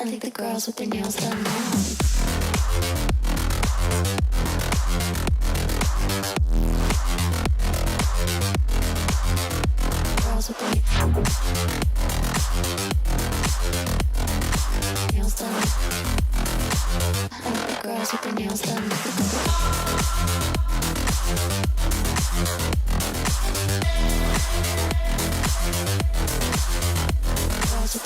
I think the girls with their nails done now. Girls with their nails done. I think the girls with their nails done. Girls with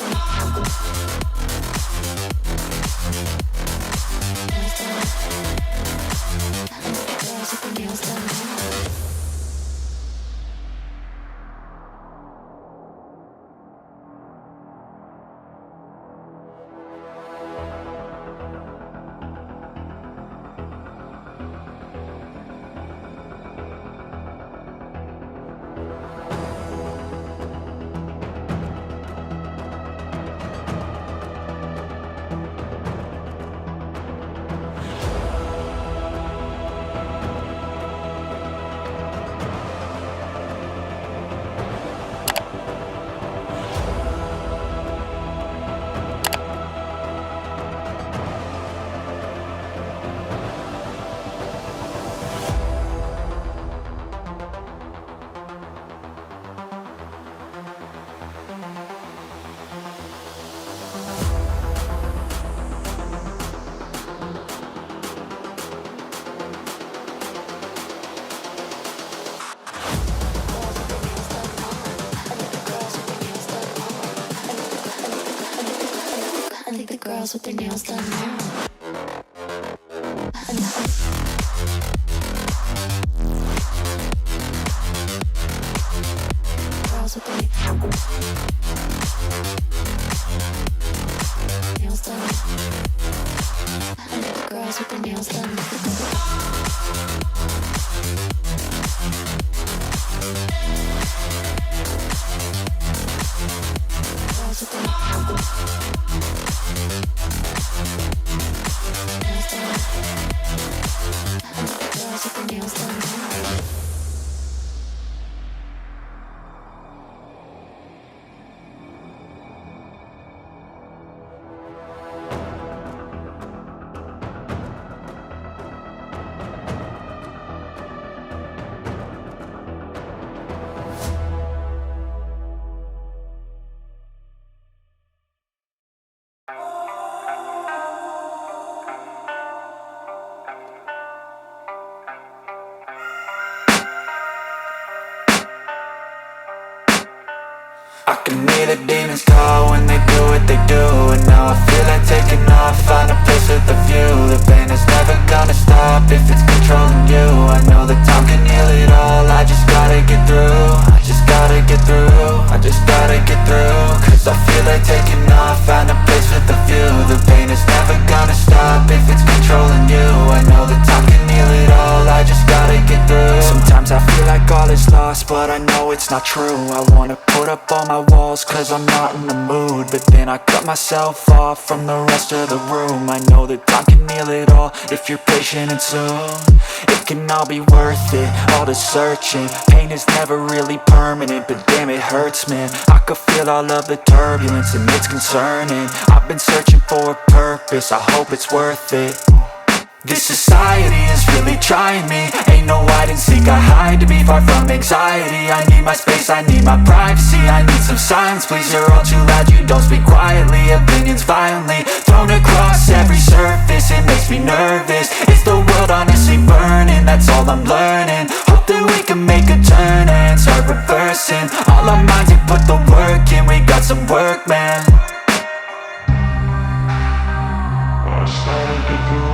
their nails done. I think the girls with their nails done now. Girls with their nails done. I think the girls with their nails done. Girls with their nails done. I can hear the demons call when they do what they do. And now I feel like taking off, find a place with a view. The pain is never gonna stop if it's controlling you. I know that time can heal it all, I just gotta get through. I just gotta get through, I just gotta get through. Cause I feel like taking off, find a place with a view. The pain is never gonna stop if it's controlling you. I know that time can heal it all, I just gotta get through. Sometimes I feel like all is lost, but I know it's not true. I wanna put up all my walls cause I'm not in the mood, but then I cut myself off from the rest of the room. I know that time can heal it all if you're patient and soon. It can all be worth it, all the searching. Pain is never really permanent, but damn it hurts, man. I could feel all of the turbulence and it's concerning. I've been searching for a purpose, I hope it's worth it. This society is really trying me. Ain't no hide and seek, I hide to be far from anxiety. I need my space, I need my privacy. I need some silence, please, you're all too loud. You don't speak quietly, opinions violently thrown across every surface. It makes me nervous, it's the world honestly burning. That's all I'm learning, hope that we can make a turn and start reversing. All our minds, we put the work in, we got some work, man. I started to go.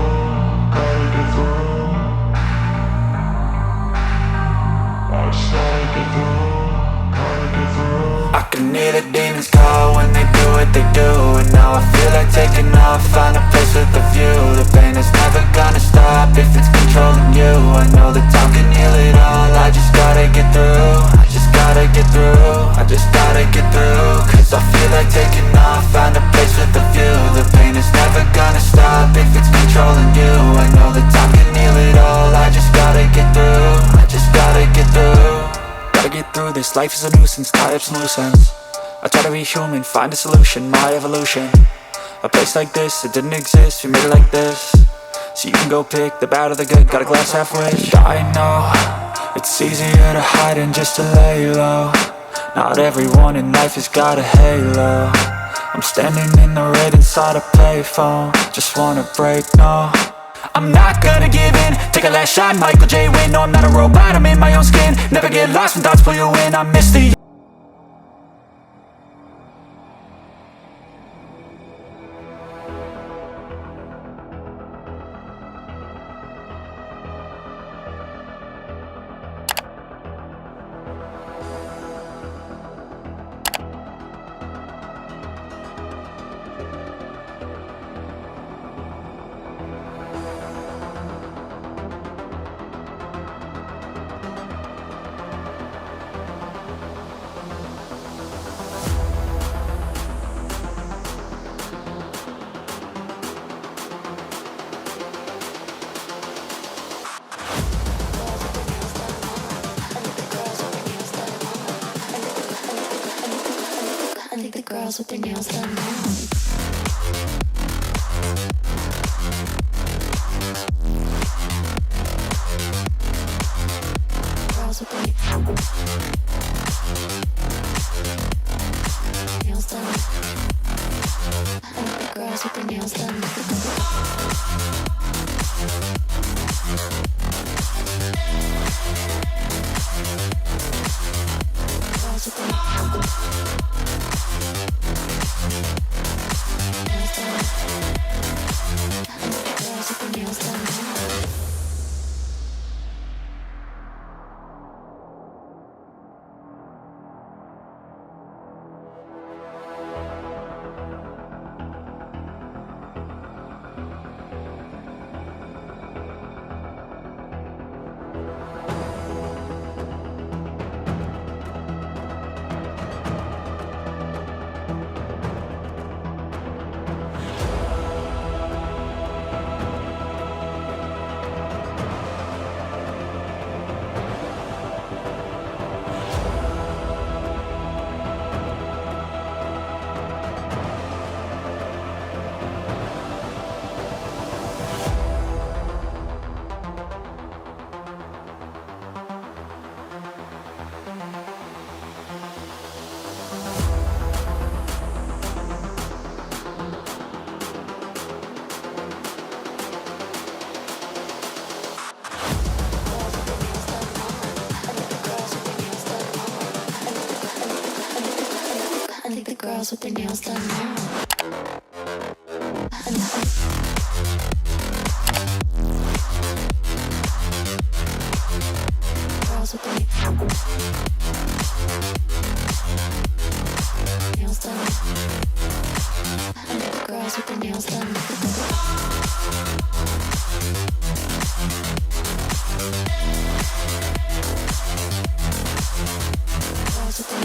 I can hear the demons call when they do what they do. And now I feel like taking off, find a place with a view. The pain is never gonna stop if it's controlling you. I know that time can heal it all, I just gotta get through. I just gotta get through, I just gotta get through. Cause I feel like taking off, find a place with a view. The pain is never gonna stop if it's controlling you. I know that time can heal it all, I just gotta get through. I just gotta get through. Gotta get through this, life is a nuisance, tie up some loose ends. I try to be human, find a solution, my evolution. I A place like this, it didn't exist, we made it like this. So you can go pick the bad or the good, got a glass halfway. I know, it's easier to hide than just to lay low. Not everyone in life has got a halo. I'm standing in the red inside a payphone. Just wanna break, no, I'm not gonna give in. Take a last shot, Michael J. Win. No, I'm not a robot, I'm in my own skin. Never get lost when thoughts pull you in. I miss the I think the girls with their nails done now. Girls with their nails done. I think the girls with their nails done. Girls with their nails done. I think the girls with their nails done now. Girls with their nails done. I think the girls with their nails done. Girls with their